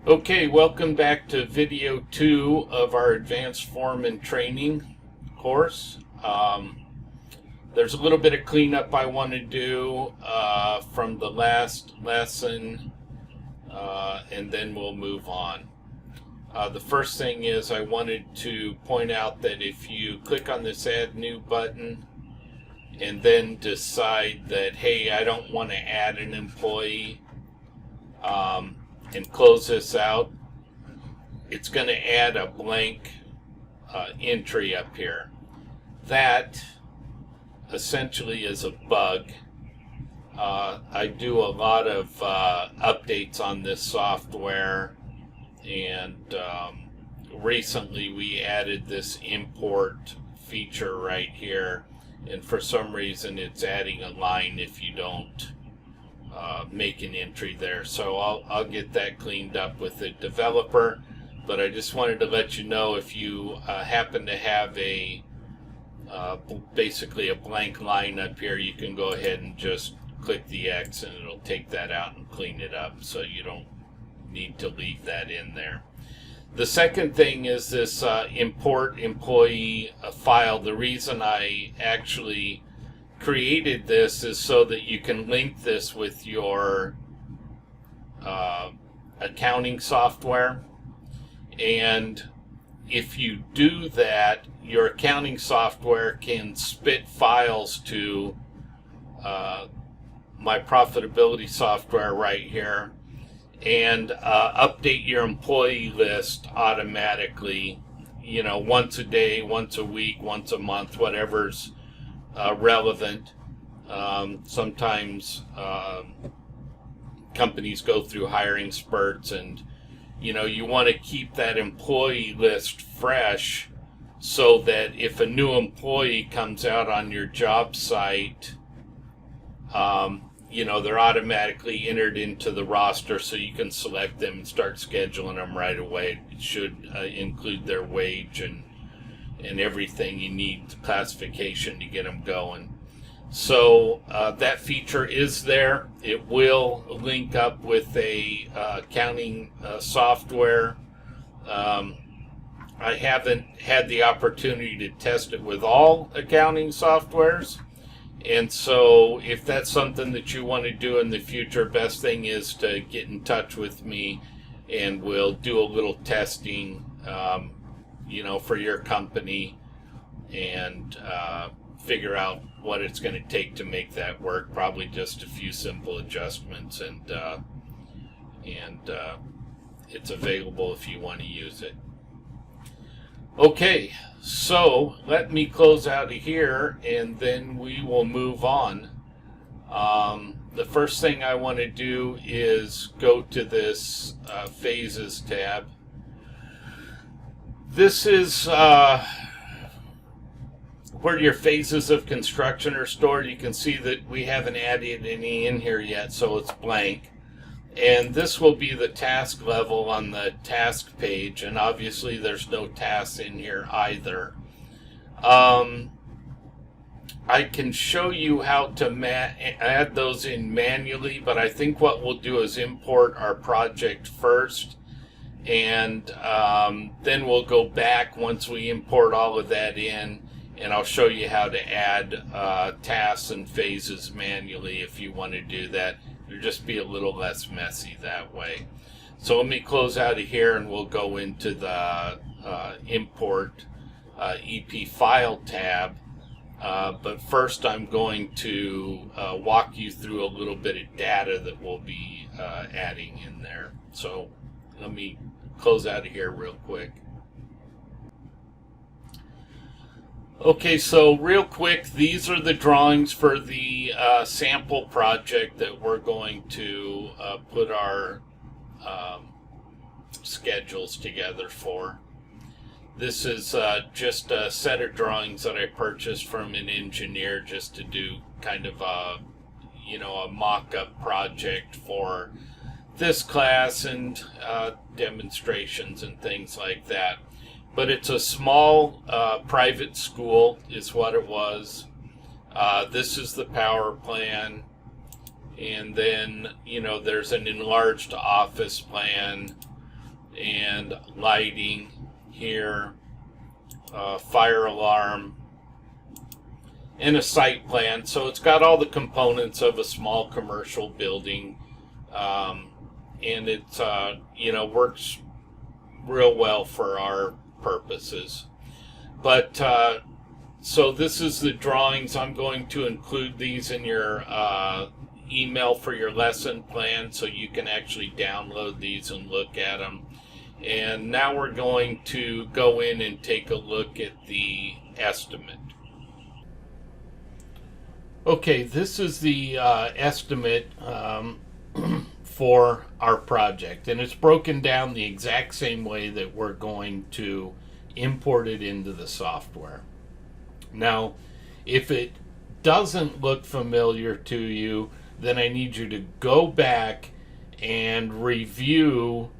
Okay, welcome back to video 2 of our Advanced Foreman training course. There's a little bit of cleanup I want to do from the last lesson, and then we'll move on. The first thing is I wanted to point out that if you click on this Add New button and then decide that, hey, I don't want to add an employee, and close this out, it's going to add a blank entry up here. That essentially is a bug. I do a lot of updates on this software, and recently we added this import feature right here, and for some reason it's adding a line if you don't make an entry there. So I'll get that cleaned up with the developer, but I just wanted to let you know if you happen to have a basically a blank line up here, you can go ahead and just click the X and it'll take that out and clean it up, so you don't need to leave that in there. The second thing is this import employee file. The reason I actually created this is so that you can link this with your accounting software, and if you do that, your accounting software can spit files to my profitability software right here and update your employee list automatically, you know, once a day, once a week, once a month, whatever's relevant. Sometimes companies go through hiring spurts, and you know, you want to keep that employee list fresh so that if a new employee comes out on your job site, you know, they're automatically entered into the roster, so you can select them and start scheduling them right away. It should include their wage and everything you need, classification to get them going. So that feature is there. It will link up with a accounting software. I haven't had the opportunity to test it with all accounting softwares, and so if that's something that you want to do in the future, best thing is to get in touch with me and we'll do a little testing, you know, for your company, and figure out what it's going to take to make that work. Probably just a few simple adjustments, and it's available if you want to use it. Okay, so let me close out of here and then we will move on. The first thing I want to do is go to this Phases tab. This is where your phases of construction are stored. You can see that we haven't added any in here yet, so it's blank. And this will be the task level on the task page, and obviously there's no tasks in here either. I can show you how to add those in manually, but I think what we'll do is import our project first, and then we'll go back once we import all of that in, and I'll show you how to add tasks and phases manually if you want to do that. It'll just be a little less messy that way. So let me close out of here and we'll go into the Import EP File tab. But first I'm going to walk you through a little bit of data that we'll be adding in there. So let me close out of here real quick. Okay, so real quick, these are the drawings for the sample project that we're going to put our schedules together for. This is just a set of drawings that I purchased from an engineer just to do kind of a, you know, a mock-up project for this class and demonstrations and things like that. But it's a small private school is what it was. This is the power plan, and then, you know, there's an enlarged office plan, and lighting here, fire alarm, and a site plan. So it's got all the components of a small commercial building, and it works real well for our purposes. But so this is the drawings. I'm going to include these in your email for your lesson plan, so you can actually download these and look at them. And now we're going to go in and take a look at the estimate. Okay, this is the estimate for our project, and it's broken down the exact same way that we're going to import it into the software. Now, if it doesn't look familiar to you, then I need you to go back and review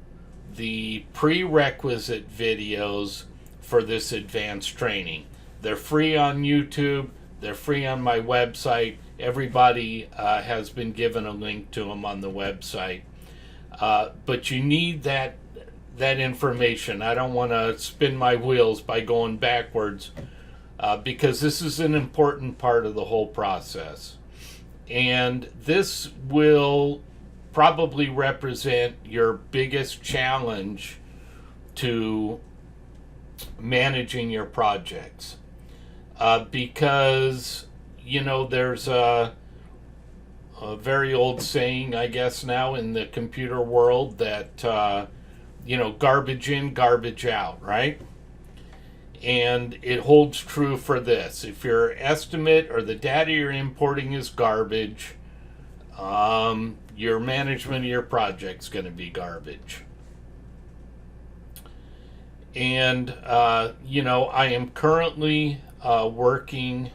the prerequisite videos for this advanced training. They're free on YouTube. They're free on my website. Everybody has been given a link to them on the website. But you need that information. I don't want to spin my wheels by going backwards, because this is an important part of the whole process. And this will probably represent your biggest challenge to managing your projects. Because, there's a very old saying, I guess now in the computer world, that, garbage in, garbage out, right? And it holds true for this. If your estimate or the data you're importing is garbage, your management of your project's going to be garbage. And, I am currently working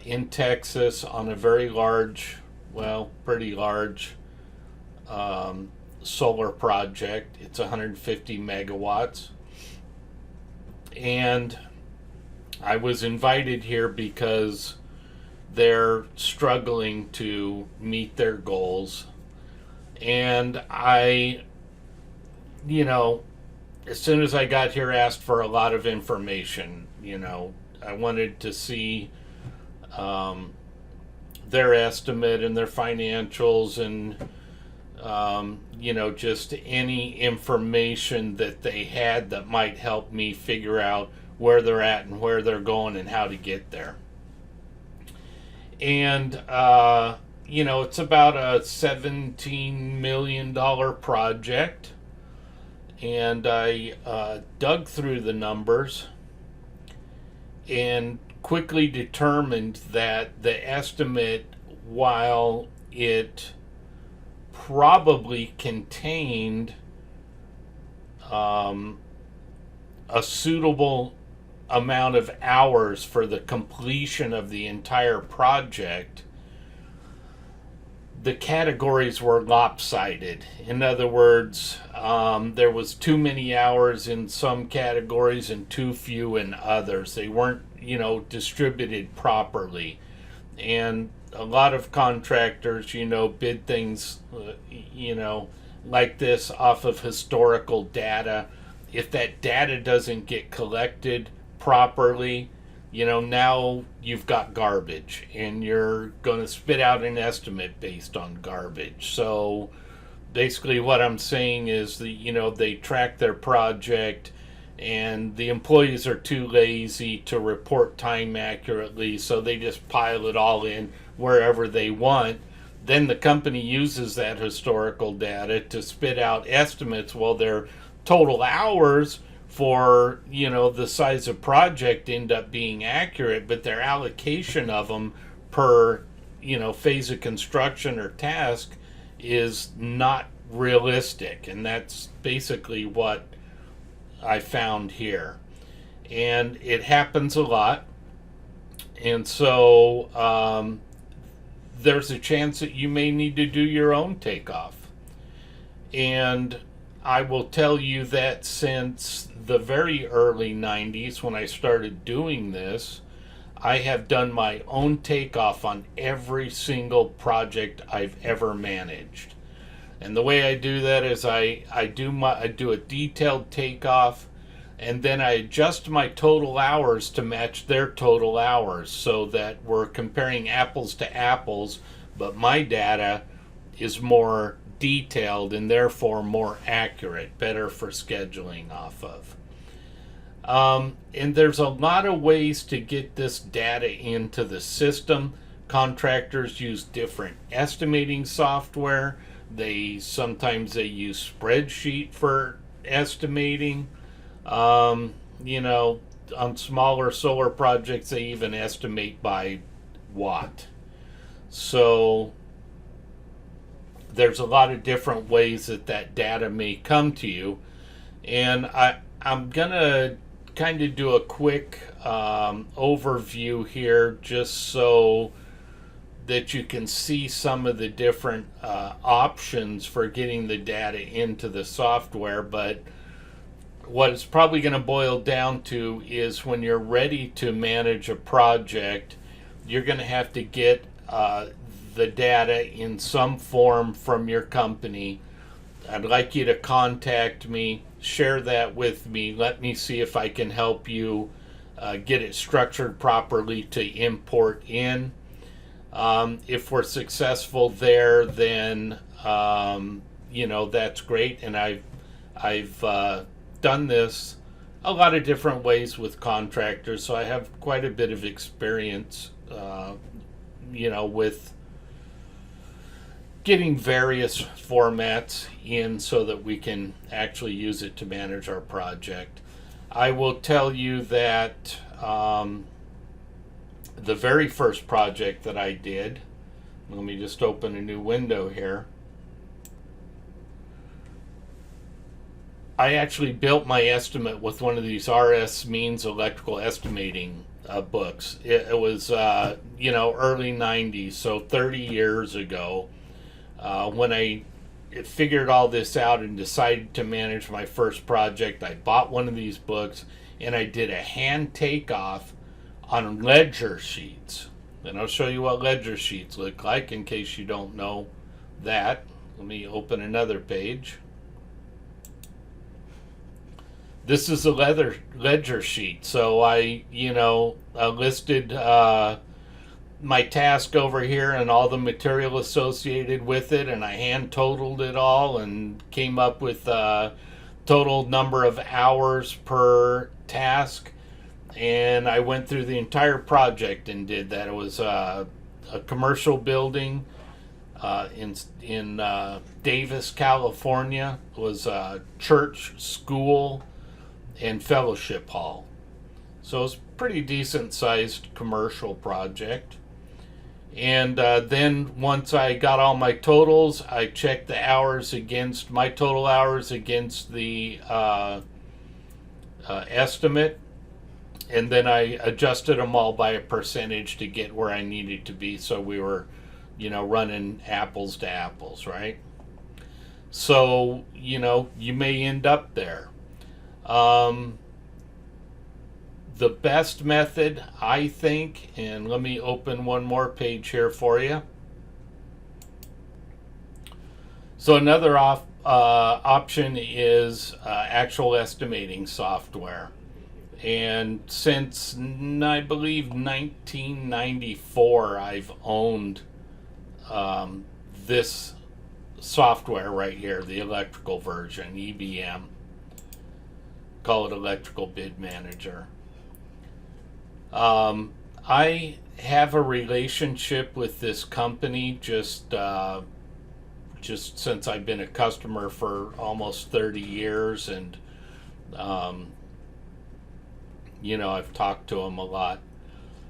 in Texas on a very large, pretty large solar project. It's 150 megawatts. And I was invited here because they're struggling to meet their goals. And I, as soon as I got here, asked for a lot of information. I wanted to see their estimate and their financials, and just any information that they had that might help me figure out where they're at and where they're going and how to get there. And it's about a $17 million project, and I dug through the numbers and quickly determined that the estimate, while it probably contained a suitable amount of hours for the completion of the entire project, the categories were lopsided. In other words, there was too many hours in some categories and too few in others. They weren't, distributed properly. And a lot of contractors, bid things, like this off of historical data. If that data doesn't get collected properly, now you've got garbage, and you're going to spit out an estimate based on garbage. So basically what I'm saying is that, they track their project, and the employees are too lazy to report time accurately, so they just pile it all in wherever they want. Then the company uses that historical data to spit out estimates. Well, their total hours for, the size of project end up being accurate, but their allocation of them per, phase of construction or task is not realistic. And that's basically what I found here. And it happens a lot. And so there's a chance that you may need to do your own takeoff. And I will tell you that since the very early 90s, when I started doing this, I have done my own takeoff on every single project I've ever managed. And the way I do that is I do a detailed takeoff, and then I adjust my total hours to match their total hours so that we're comparing apples to apples, but my data is more detailed and therefore more accurate, better for scheduling off of. And there's a lot of ways to get this data into the system. Contractors use different estimating software. Sometimes they use spreadsheet for estimating. You know, on smaller solar projects, they even estimate by watt. So there's a lot of different ways that data may come to you. And I'm going to kind of do a quick overview here just so that you can see some of the different options for getting the data into the software. But what it's probably going to boil down to is when you're ready to manage a project, you're going to have to get the data in some form from your company. I'd like you to contact me, share that with me, let me see if I can help you get it structured properly to import in. If we're successful there, then that's great. And I've done this a lot of different ways with contractors, so I have quite a bit of experience, with getting various formats in so that we can actually use it to manage our project. I will tell you that the very first project that I did, let me just open a new window here. I actually built my estimate with one of these RS Means electrical estimating books. It was, early 90s, so 30 years ago, when I figured all this out and decided to manage my first project. I bought one of these books and I did a hand takeoff on ledger sheets. And I'll show you what ledger sheets look like in case you don't know that. Let me open another page. This is a ledger sheet. So I listed my task over here and all the material associated with it, and I hand totaled it all and came up with a total number of hours per task. And I went through the entire project and did that. It was a commercial building in Davis, California. It was a church, school, and fellowship hall. So it was a pretty decent sized commercial project. And then once I got all my totals, I checked the hours against my total hours against the estimate. And then I adjusted them all by a percentage to get where I needed to be, so we were, running apples to apples, right? So, you may end up there. The best method, I think, and let me open one more page here for you. So another option is actual estimating software. And since, I believe, 1994, I've owned this software right here, the electrical version, EBM. Call it Electrical Bid Manager. I have a relationship with this company just since I've been a customer for almost 30 years, and I've talked to them a lot.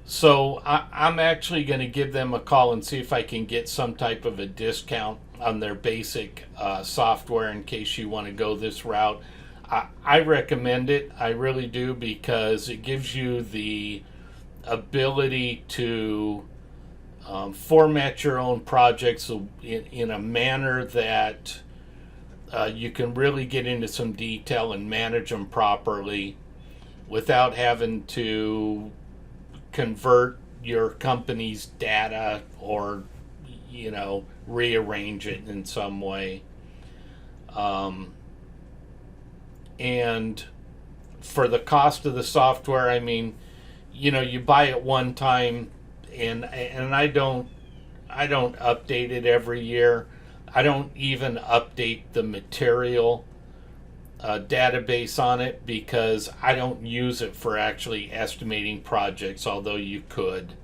So I'm actually going to give them a call and see if I can get some type of a discount on their basic software in case you want to go this route. I recommend it. I really do, because it gives you the ability to format your own projects in a manner that you can really get into some detail and manage them properly without having to convert your company's data or rearrange it in some way. And for the cost of the software, I mean, you buy it one time, and I don't update it every year. I don't even update the material database on it because I don't use it for actually estimating projects, although you could.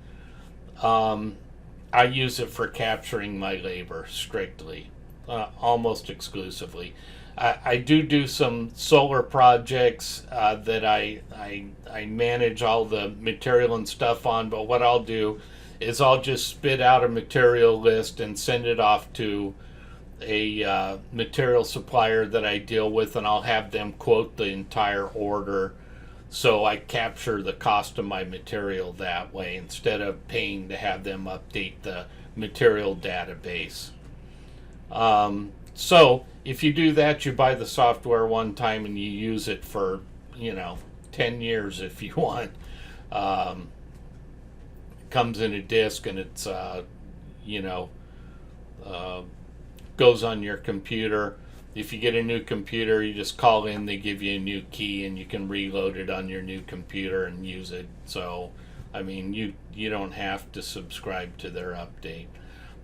I use it for capturing my labor strictly, almost exclusively. I do some solar projects that I manage all the material and stuff on, but what I'll do is I'll just spit out a material list and send it off to a material supplier that I deal with, and I'll have them quote the entire order, so I capture the cost of my material that way instead of paying to have them update the material database. So if you do that, you buy the software one time and you use it for 10 years if you want. Comes in a disc, and it's goes on your computer. If you get a new computer, you just call in, they give you a new key, and you can reload it on your new computer and use it. So I mean, you don't have to subscribe to their update.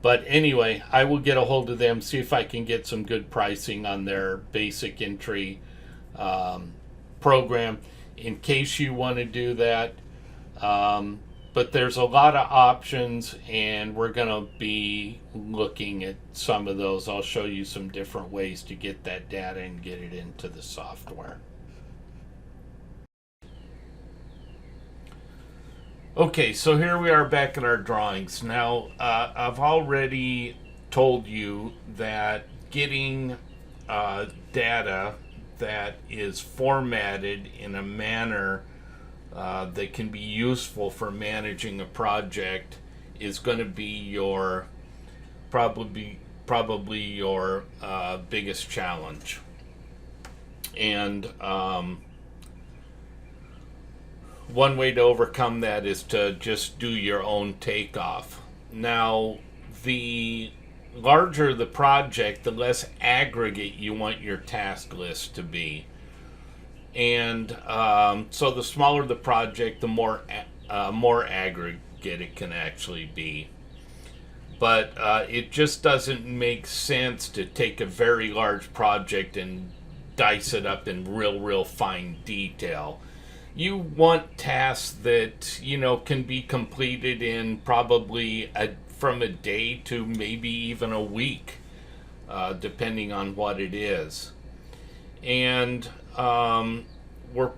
But anyway, I will get a hold of them, see if I can get some good pricing on their basic entry program in case you want to do that. But there's a lot of options, and we're going to be looking at some of those. I'll show you some different ways to get that data and get it into the software. Okay, so here we are back in our drawings. Now, I've already told you that getting data that is formatted in a manner that can be useful for managing a project is going to be your probably your biggest challenge. And one way to overcome that is to just do your own takeoff. Now, the larger the project, the less aggregate you want your task list to be. And so the smaller the project, the more aggregate it can actually be. But it just doesn't make sense to take a very large project and dice it up in real fine detail. You want tasks that can be completed in probably from a day to maybe even a week, depending on what it is. And we're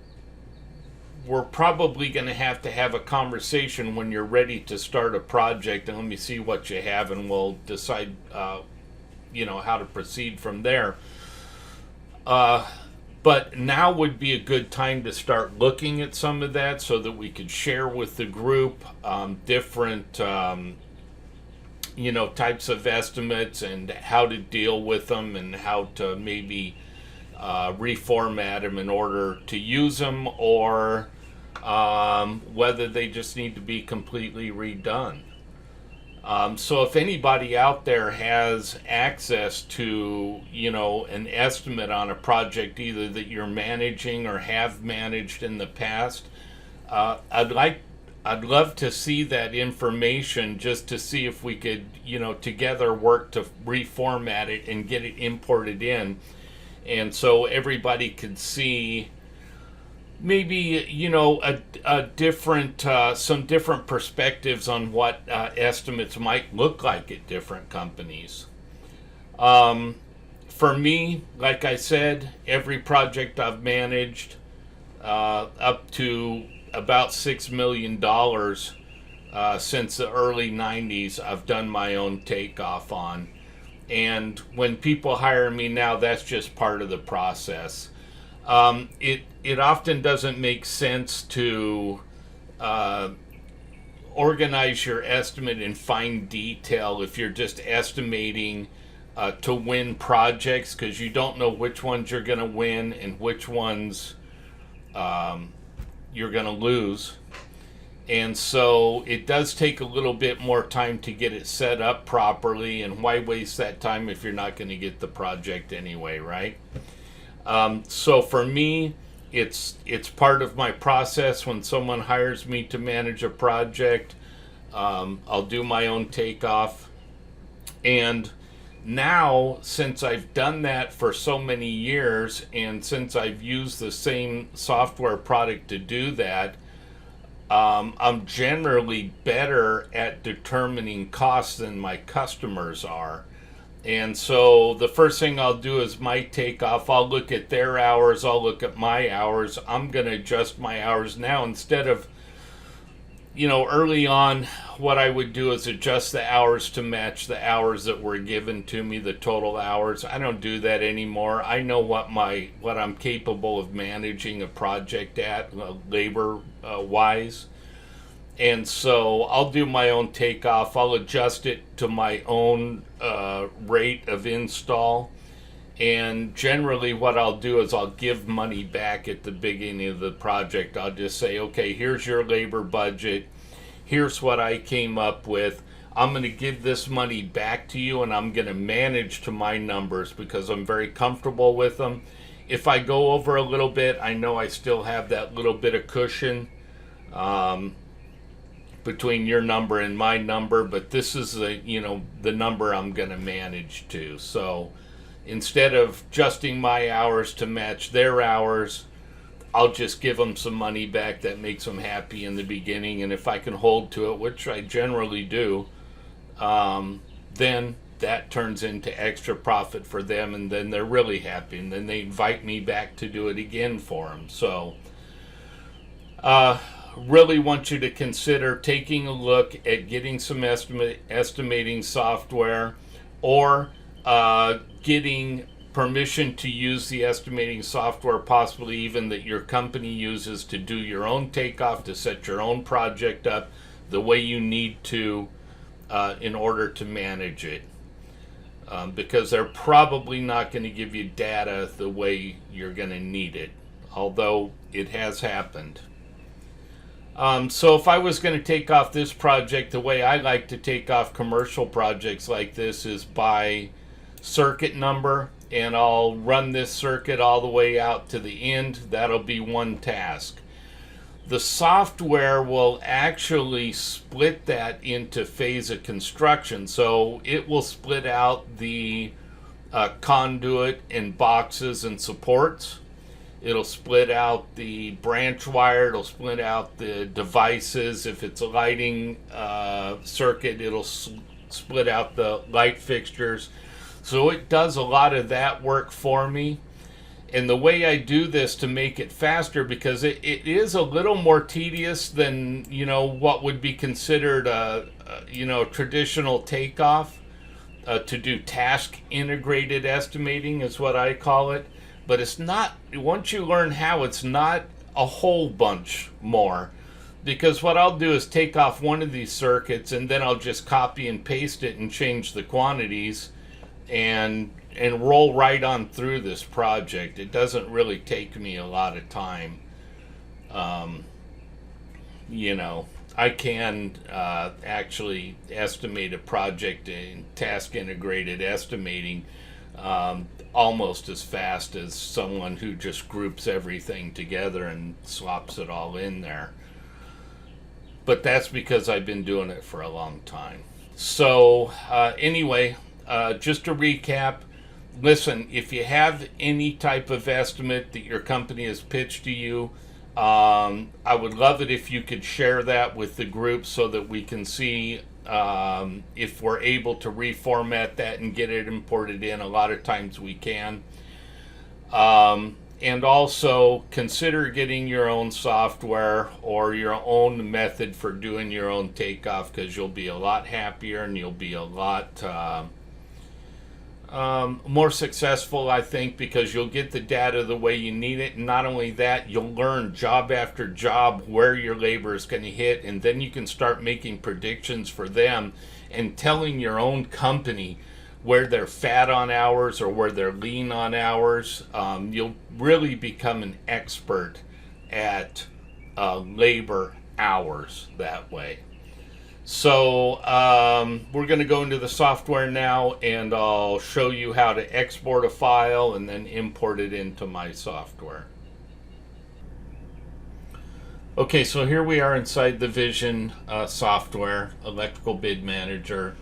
probably going to have a conversation when you're ready to start a project, and let me see what you have, and we'll decide how to proceed from there. But now would be a good time to start looking at some of that so that we could share with the group different types of estimates and how to deal with them and how to maybe reformat them in order to use them, or whether they just need to be completely redone. So if anybody out there has access to, an estimate on a project either that you're managing or have managed in the past, I'd love to see that information just to see if we could, together work to reformat it and get it imported in. And so everybody could see maybe a different some different perspectives on what estimates might look like at different companies. For me, like I said, every project I've managed up to about $6 million since the early 90s, I've done my own takeoff on. And when people hire me now, that's just part of the process. It often doesn't make sense to organize your estimate in fine detail if you're just estimating to win projects, because you don't know which ones you're going to win and which ones you're going to lose. And so it does take a little bit more time to get it set up properly, and why waste that time if you're not going to get the project anyway, right? So for me, it's part of my process. When someone hires me to manage a project, I'll do my own takeoff. And now, since I've done that for so many years, and since I've used the same software product to do that, I'm generally better at determining costs than my customers are. And so the first thing I'll do is my takeoff. I'll look at their hours, I'll look at my hours. I'm going to adjust my hours now instead of, early on, what I would do is adjust the hours to match the hours that were given to me, the total hours. I don't do that anymore. I know what I'm capable of managing a project at, labor wise. And so I'll do my own takeoff. I'll adjust it to my own rate of install. And generally what I'll do is I'll give money back at the beginning of the project. I'll just say, okay, here's your labor budget. Here's what I came up with. I'm going to give this money back to you, and I'm going to manage to my numbers because I'm very comfortable with them. If I go over a little bit, I know I still have that little bit of cushion between your number and my number, but this is the number I'm going to manage to. So instead of adjusting my hours to match their hours, I'll just give them some money back that makes them happy in the beginning. And if I can hold to it, which I generally do, then that turns into extra profit for them, and then they're really happy, and then they invite me back to do it again for them. So really want you to consider taking a look at getting some estimating software, or getting permission to use the estimating software, possibly even that your company uses, to do your own takeoff, to set your own project up the way you need to in order to manage it. Because they're probably not going to give you data the way you're going to need it, although it has happened. So if I was going to take off this project, the way I like to take off commercial projects like this is by circuit number, and I'll run this circuit all the way out to the end. That'll be one task. The software will actually split that into phase of construction, so it will split out the conduit and boxes and supports. It'll split out the branch wire. It'll split out the devices. If it's a lighting circuit, it'll split out the light fixtures. So it does a lot of that work for me. And the way I do this to make it faster, because it is a little more tedious than, what would be considered a traditional takeoff, to do task integrated estimating is what I call it. But it's not, once you learn how, it's not a whole bunch more. Because what I'll do is take off one of these circuits, and then I'll just copy and paste it and change the quantities and roll right on through this project. It doesn't really take me a lot of time. I can actually estimate a project in task integrated estimating almost as fast as someone who just groups everything together and slops it all in there. But that's because I've been doing it for a long time. So anyway, just to recap, listen, if you have any type of estimate that your company has pitched to you, I would love it if you could share that with the group so that we can see if we're able to reformat that and get it imported in. A lot of times we can. And also consider getting your own software or your own method for doing your own takeoff, because you'll be a lot happier and you'll be a lot more successful, I think, because you'll get the data the way you need it. And not only that, you'll learn job after job where your labor is going to hit, and then you can start making predictions for them and telling your own company where they're fat on hours or where they're lean on hours. You'll really become an expert at labor hours that way. So we're going to go into the software now, and I'll show you how to export a file and then import it into my software. Okay, so here we are inside the Vision software, Electrical Bid Manager.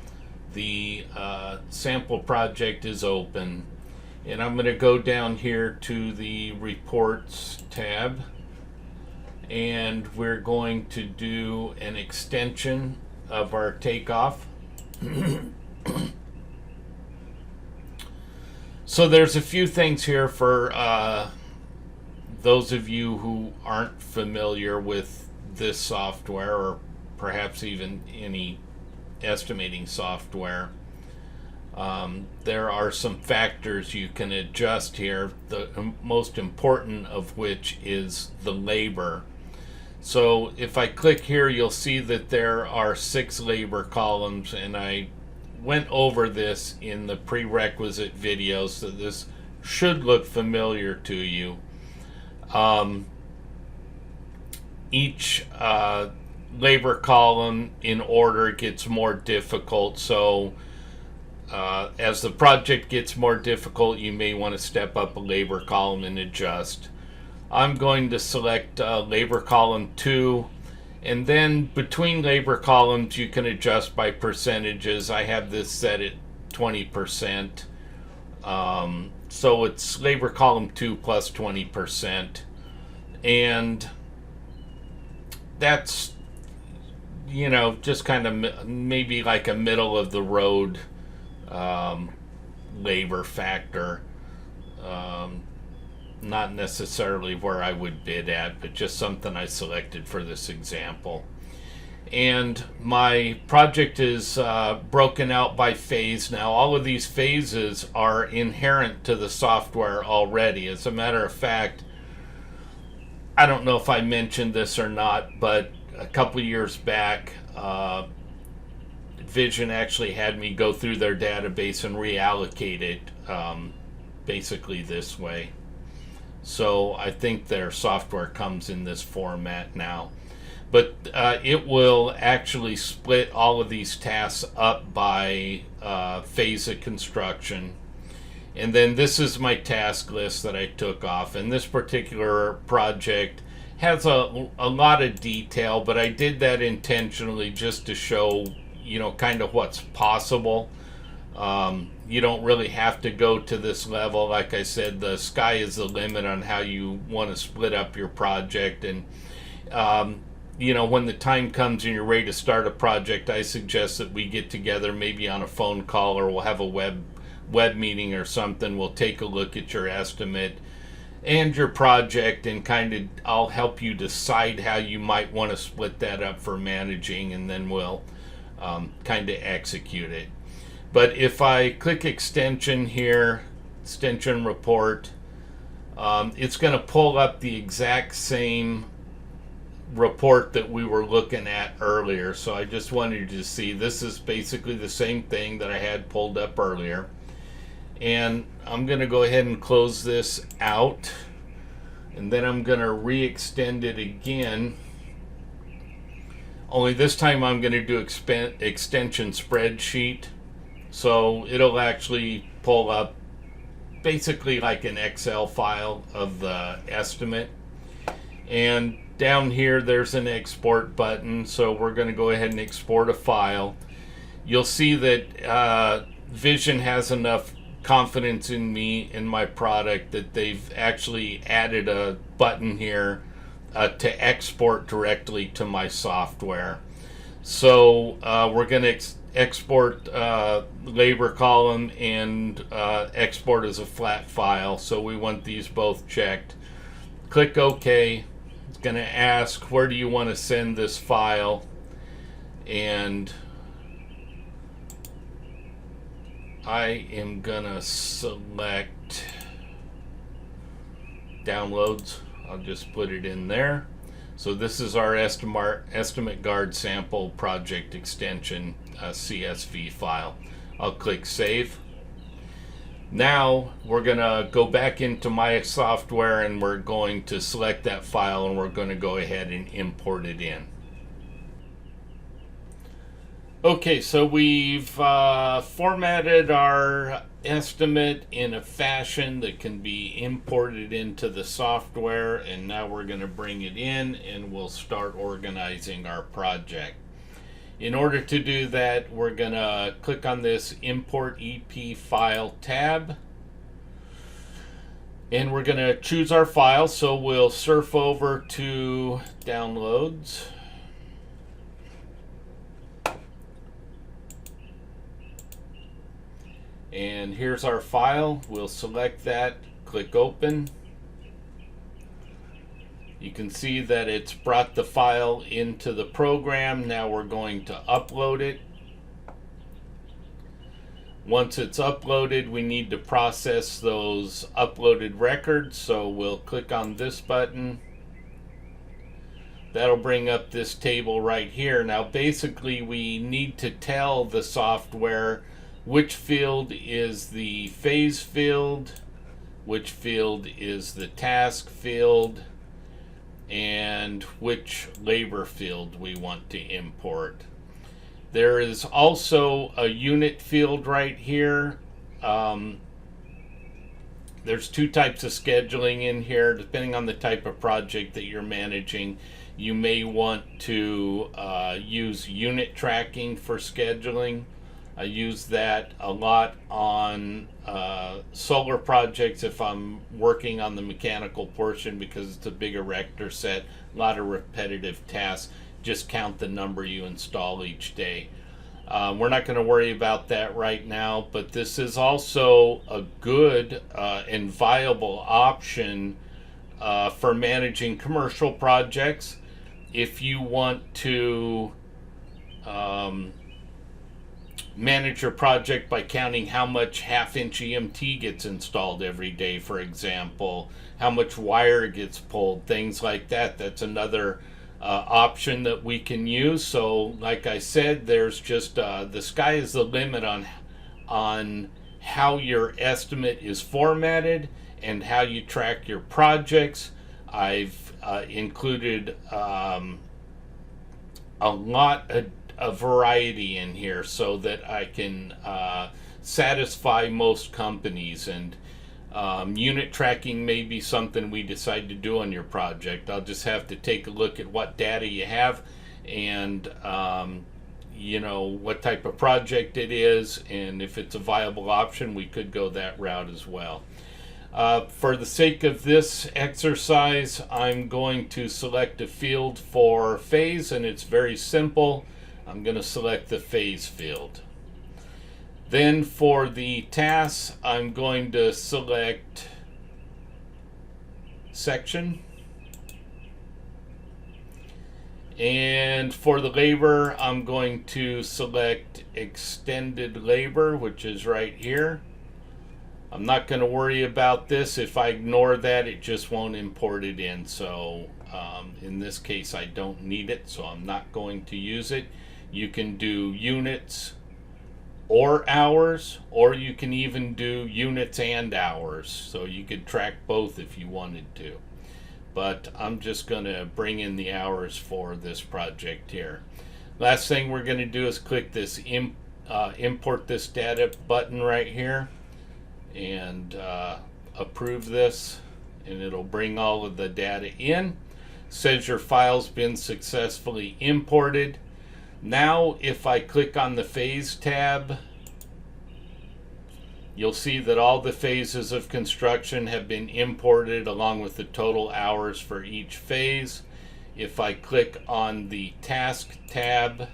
The sample project is open, and I'm going to go down here to the Reports tab, and we're going to do an extension of our takeoff. So there's a few things here for those of you who aren't familiar with this software, or perhaps even any estimating software. There are some factors you can adjust here, the most important of which is the labor. So if I click here, you'll see that there are 6 labor columns, and I went over this in the prerequisite video, so this should look familiar to you. Each labor column in order gets more difficult, so as the project gets more difficult, you may want to step up a labor column and adjust. I'm going to select labor column 2, and then between labor columns you can adjust by percentages. I have this set at 20%, so it's labor column 2 plus 20%, and that's, you know, just kind of maybe like a middle of the road labor factor. Not necessarily where I would bid at, but just something I selected for this example. And my project is broken out by phase now. All of these phases are inherent to the software already. As a matter of fact, I don't know if I mentioned this or not, but a couple years back, Vision actually had me go through their database and reallocate it basically this way. So I think their software comes in this format now. But it will actually split all of these tasks up by phase of construction. And then this is my task list that I took off. And this particular project has a lot of detail, but I did that intentionally just to show, you know, kind of what's possible. You don't really have to go to this level. Like I said, the sky is the limit on how you want to split up your project. And you know, when the time comes and you're ready to start a project, I suggest that we get together maybe on a phone call, or we'll have a web meeting or something. We'll take a look at your estimate and your project, and kind of I'll help you decide how you might want to split that up for managing, and then we'll kind of execute it. But if I click extension here, extension report, it's going to pull up the exact same report that we were looking at earlier. So I just wanted you to see this is basically the same thing that I had pulled up earlier. And I'm going to go ahead and close this out, and then I'm going to re-extend it again. Only this time I'm going to do extension spreadsheet. So it'll actually pull up basically like an Excel file of the estimate. And down here there's an export button, so we're going to go ahead and export a file. You'll see that Vision has enough confidence in me and my product that they've actually added a button here to export directly to my software. So we're going to export labor column and export as a flat file. So we want these both checked. Click OK. It's going to ask, where do you want to send this file? And I am going to select downloads. I'll just put it in there. So this is our Estimateguard sample project extension CSV file. I'll click save. Now we're going to go back into my software, and we're going to select that file, and we're going to go ahead and import it in. Okay, so we've formatted our estimate in a fashion that can be imported into the software, and now we're going to bring it in and we'll start organizing our project. In order to do that, we're going to click on this Import EP File tab, and we're going to choose our file. So we'll surf over to Downloads. And here's our file. We'll select that, click open. You can see that it's brought the file into the program. Now we're going to upload it. Once it's uploaded, we need to process those uploaded records. So we'll click on this button. That'll bring up this table right here. Now basically we need to tell the software which field is the phase field, which field is the task field, and which labor field we want to import. There is also a unit field right here. There's two types of scheduling in here. Depending on the type of project that you're managing, you may want to use unit tracking for scheduling. I use that a lot on solar projects if I'm working on the mechanical portion, because it's a big erector set, a lot of repetitive tasks. Just count the number you install each day. We're not going to worry about that right now, but this is also a good and viable option for managing commercial projects. If you want to manage your project by counting how much half-inch EMT gets installed every day, for example, how much wire gets pulled, things like that. That's another option that we can use. So like I said, there's just the sky is the limit on how your estimate is formatted and how you track your projects. I've included a lot of a variety in here so that I can satisfy most companies, and unit tracking may be something we decide to do on your project. I'll just have to take a look at what data you have and you know, what type of project it is, and if it's a viable option, we could go that route as well. For the sake of this exercise, I'm going to select a field for phase, and it's very simple. I'm going to select the phase field. Then for the tasks, I'm going to select section. And for the labor, I'm going to select extended labor, which is right here. I'm not going to worry about this. If I ignore that, it just won't import it in. So in this case, I don't need it, so I'm not going to use it. You can do units or hours, or you can even do units and hours. So you could track both if you wanted to. But I'm just going to bring in the hours for this project here. Last thing we're going to do is click this import this data button right here and approve this, and it'll bring all of the data in. Says your file's been successfully imported. Now if I click on the phase tab, you'll see that all the phases of construction have been imported along with the total hours for each phase. If I click on the task tab,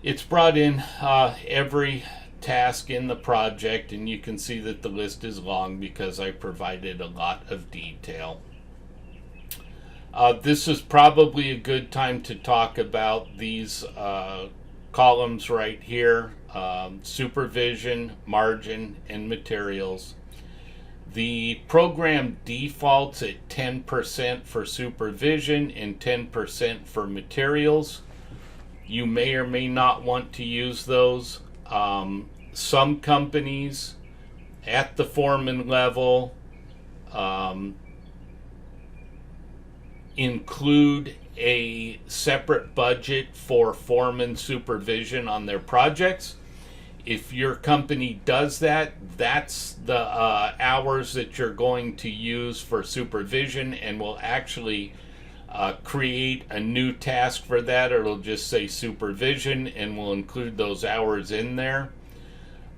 it's brought in every task in the project, and you can see that the list is long because I provided a lot of detail. This is probably a good time to talk about these columns right here, supervision, margin, and materials. The program defaults at 10% for supervision and 10% for materials. You may or may not want to use those. Some companies at the foreman level include a separate budget for foreman supervision on their projects. If your company does that, that's the hours that you're going to use for supervision, and will actually create a new task for that, or it'll just say supervision and we'll include those hours in there.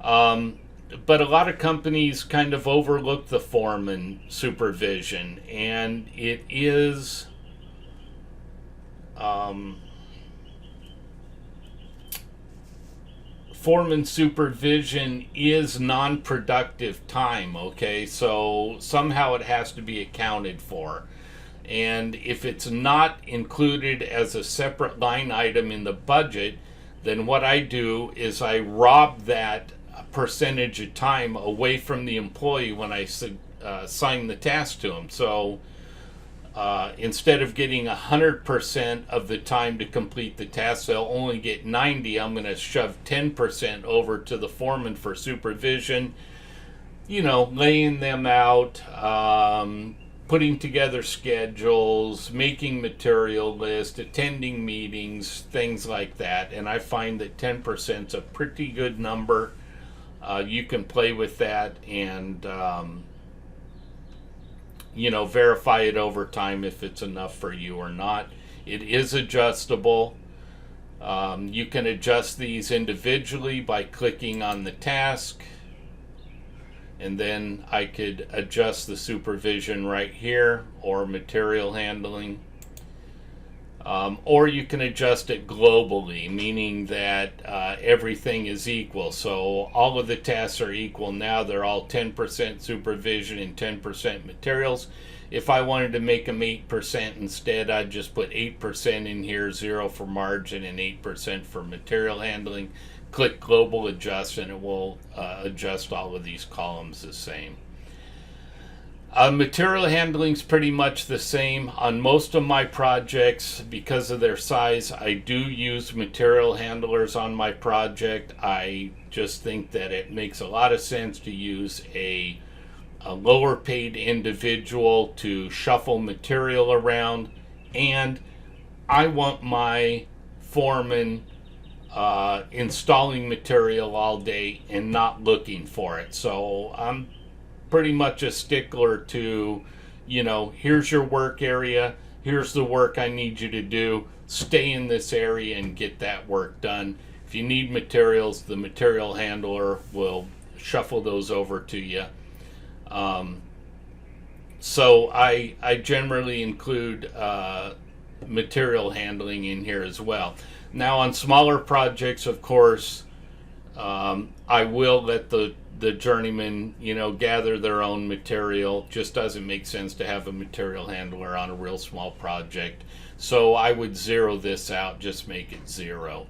But a lot of companies kind of overlook the foreman supervision, and it is foreman supervision is non-productive time, okay? So somehow it has to be accounted for. And if it's not included as a separate line item in the budget, then what I do is I rob that percentage of time away from the employee when I assign the task to them. So instead of getting 100% of the time to complete the task, they'll only get 90. I'm going to shove 10% over to the foreman for supervision, laying them out, putting together schedules, making material lists, attending meetings, things like that. And I find that 10% is a pretty good number. You can play with that and verify it over time if it's enough for you or not. It is adjustable. You can adjust these individually by clicking on the task, and then I could adjust the supervision right here, or material handling. Or you can adjust it globally, meaning that everything is equal. So all of the tasks are equal now. They're all 10% supervision and 10% materials. If I wanted to make them 8% instead, I'd just put 8% in here, 0 for margin and 8% for material handling. Click global adjust and it will adjust all of these columns the same. Material handling is pretty much the same on most of my projects. Because of their size, I do use material handlers on my project. I just think that it makes a lot of sense to use a lower paid individual to shuffle material around, and I want my foreman installing material all day and not looking for it. So I'm pretty much a stickler to, here's your work area, here's the work I need you to do, stay in this area and get that work done. If you need materials, the material handler will shuffle those over to you. So I generally include material handling in here as well. Now on smaller projects, of course, I will let the journeyman, gather their own material. Just doesn't make sense to have a material handler on a real small project. So I would zero this out, just make it 0.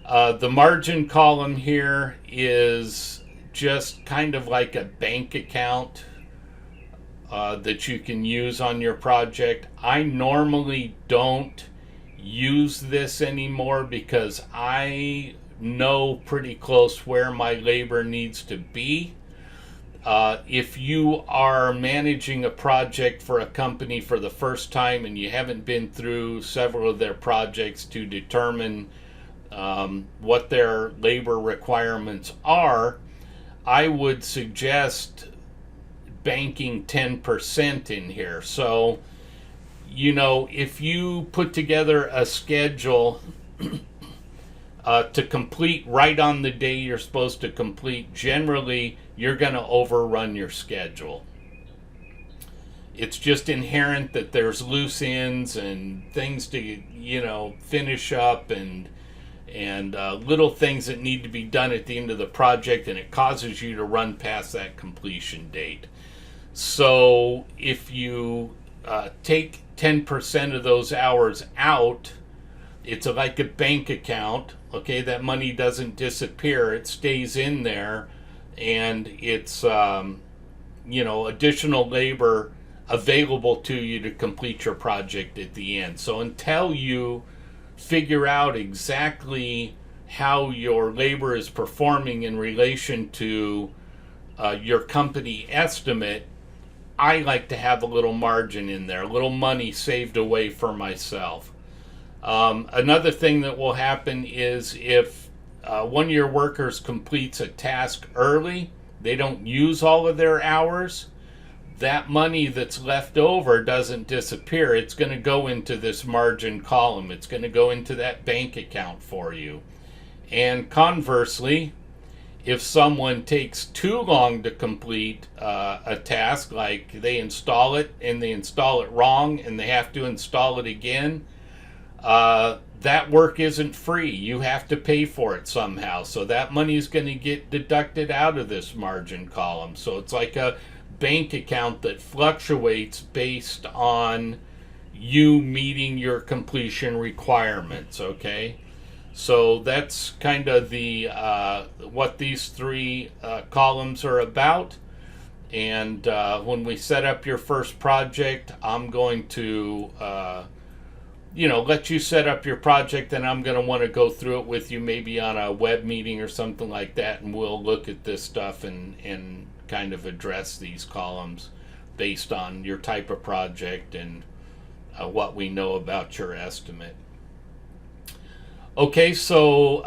The margin column here is just kind of like a bank account that you can use on your project. I normally don't use this anymore because I know pretty close where my labor needs to be. If you are managing a project for a company for the first time and you haven't been through several of their projects to determine what their labor requirements are, I would suggest banking 10% in here. So, if you put together a schedule to complete right on the day you're supposed to complete, generally you're going to overrun your schedule. It's just inherent that there's loose ends and things to finish up and little things that need to be done at the end of the project, and it causes you to run past that completion date. So if you take 10% of those hours out, it's like a bank account. Okay, that money doesn't disappear, it stays in there, and it's additional labor available to you to complete your project at the end. So until you figure out exactly how your labor is performing in relation to your company estimate, I like to have a little margin in there, a little money saved away for myself. Another thing that will happen is if one of your workers completes a task early, they don't use all of their hours, that money that's left over doesn't disappear. It's going to go into this margin column. It's going to go into that bank account for you. And conversely, if someone takes too long to complete a task, like they install it and they install it wrong and they have to install it again, that work isn't free. You have to pay for it somehow. So that money is going to get deducted out of this margin column. So it's like a bank account that fluctuates based on you meeting your completion requirements. Okay, so that's kind of the what these three columns are about. And when we set up your first project, I'm going to let you set up your project, and I'm going to want to go through it with you, maybe on a web meeting or something like that, and we'll look at this stuff and kind of address these columns based on your type of project and what we know about your estimate. Okay, so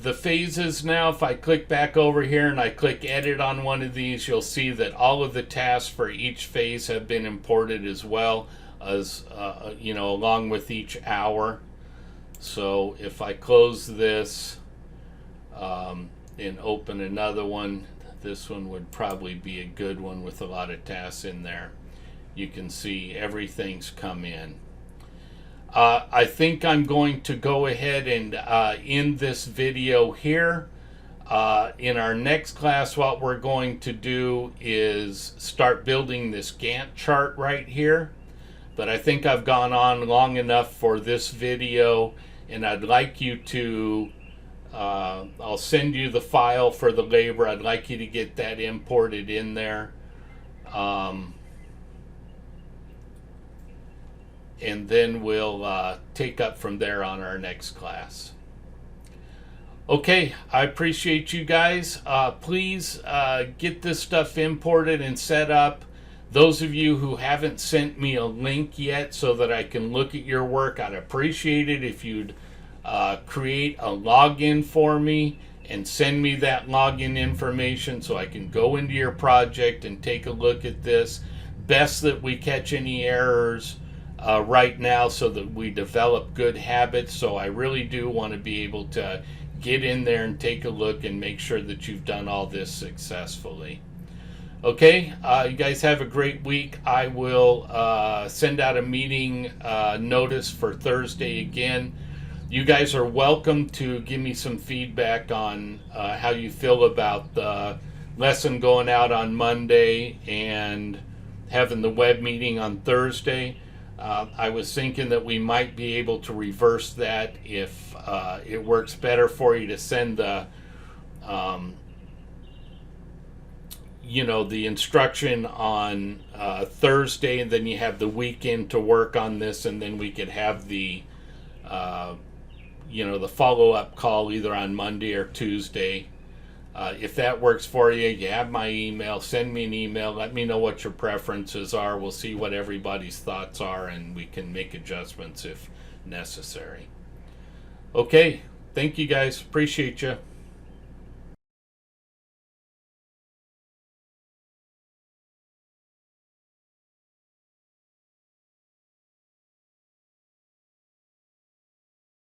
the phases now, if I click back over here and I click edit on one of these, you'll see that all of the tasks for each phase have been imported as well as along with each hour. So if I close this and open another one, this one would probably be a good one with a lot of tasks in there. You can see everything's come in. I think I'm going to go ahead and end this video here. In our next class, what we're going to do is start building this Gantt chart right here. But I think I've gone on long enough for this video, and I'd like you to I'll send you the file for the labor. I'd like you to get that imported in there. And then we'll take up from there on our next class. Okay, I appreciate you guys. Please get this stuff imported and set up. Those of you who haven't sent me a link yet so that I can look at your work, I'd appreciate it if you'd create a login for me and send me that login information so I can go into your project and take a look at this. Best that we catch any errors right now so that we develop good habits. So I really do want to be able to get in there and take a look and make sure that you've done all this successfully. Okay, you guys have a great week. I will send out a meeting notice for Thursday again. You guys are welcome to give me some feedback on how you feel about the lesson going out on Monday and having the web meeting on Thursday. I was thinking that we might be able to reverse that if it works better for you to send the the instruction on Thursday, and then you have the weekend to work on this, and then we could have the the follow-up call either on Monday or Tuesday. If that works for you, you have my email. Send me an email. Let me know what your preferences are. We'll see what everybody's thoughts are, and we can make adjustments if necessary. Okay, thank you guys. Appreciate you.